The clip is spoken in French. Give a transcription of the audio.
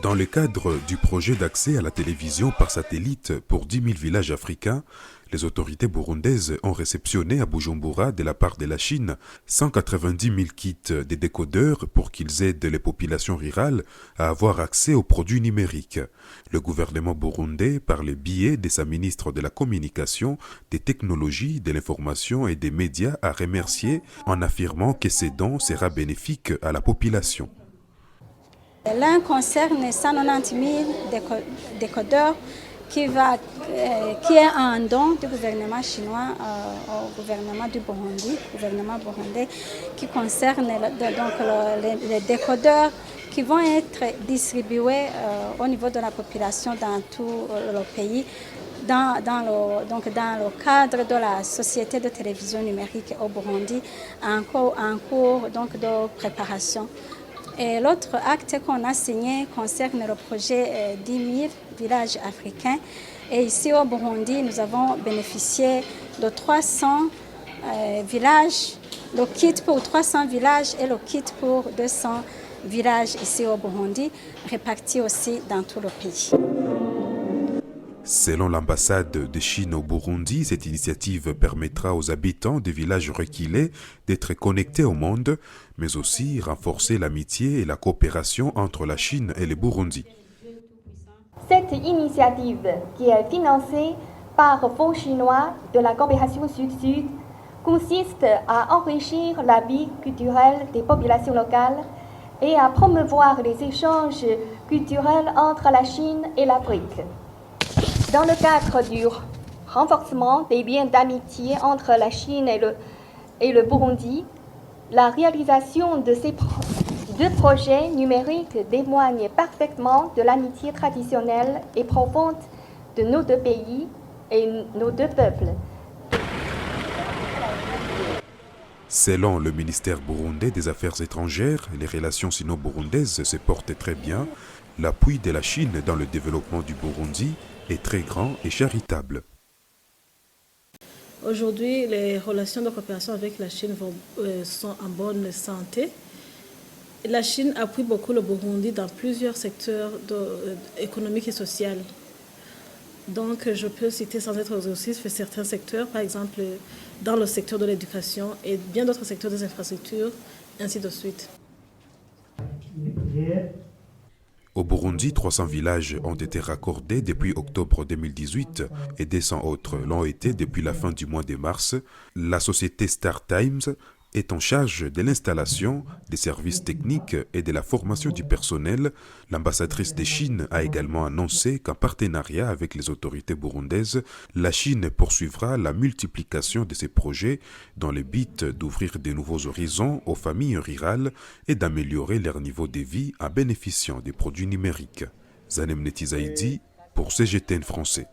Dans le cadre du projet d'accès à la télévision par satellite pour 10 000 villages africains, les autorités burundaises ont réceptionné à Bujumbura de la part de la Chine 190 000 kits de décodeurs pour qu'ils aident les populations rurales à avoir accès aux produits numériques. Le gouvernement burundais, par le biais de sa ministre de la Communication, des Technologies, de l'Information et des Médias, a remercié en affirmant que ces dons sera bénéfique à la population. L'un concerne 190 000 décodeurs qui est un don du gouvernement chinois au gouvernement du Burundi, gouvernement burundais, qui concerne les décodeurs qui vont être distribués au niveau de la population dans tout le pays, dans le cadre de la société de télévision numérique au Burundi, en cours de préparation. Et l'autre acte qu'on a signé concerne le projet 10 000 villages africains. Et ici au Burundi, nous avons bénéficié de 300 villages, le kit pour 300 villages et le kit pour 200 villages ici au Burundi, répartis aussi dans tout le pays. Selon l'ambassade de Chine au Burundi, cette initiative permettra aux habitants des villages reculés d'être connectés au monde, mais aussi renforcer l'amitié et la coopération entre la Chine et le Burundi. Cette initiative, qui est financée par le Fonds chinois de la coopération sud-sud, consiste à enrichir la vie culturelle des populations locales et à promouvoir les échanges culturels entre la Chine et l'Afrique. Dans le cadre du renforcement des liens d'amitié entre la Chine et le Burundi, la réalisation de ces deux projets numériques témoigne parfaitement de l'amitié traditionnelle et profonde de nos deux pays et nos deux peuples. Selon le ministère burundais des Affaires étrangères, les relations sino-burundaises se portent très bien. L'appui de la Chine dans le développement du Burundi est très grand et charitable. Aujourd'hui, les relations de coopération avec la Chine sont en bonne santé. La Chine appuie beaucoup le Burundi dans plusieurs secteurs économiques et sociaux. Donc, je peux citer sans être exhaustif certains secteurs, par exemple dans le secteur de l'éducation et bien d'autres secteurs des infrastructures, ainsi de suite. Au Burundi, 300 villages ont été raccordés depuis octobre 2018 et 200 autres l'ont été depuis la fin du mois de mars. La société Star Times est en charge de l'installation, des services techniques et de la formation du personnel. L'ambassadrice de Chine a également annoncé qu'en partenariat avec les autorités burundaises, la Chine poursuivra la multiplication de ces projets dans le but d'ouvrir de nouveaux horizons aux familles rurales et d'améliorer leur niveau de vie en bénéficiant des produits numériques. Zanem Netizaidi pour CGTN français.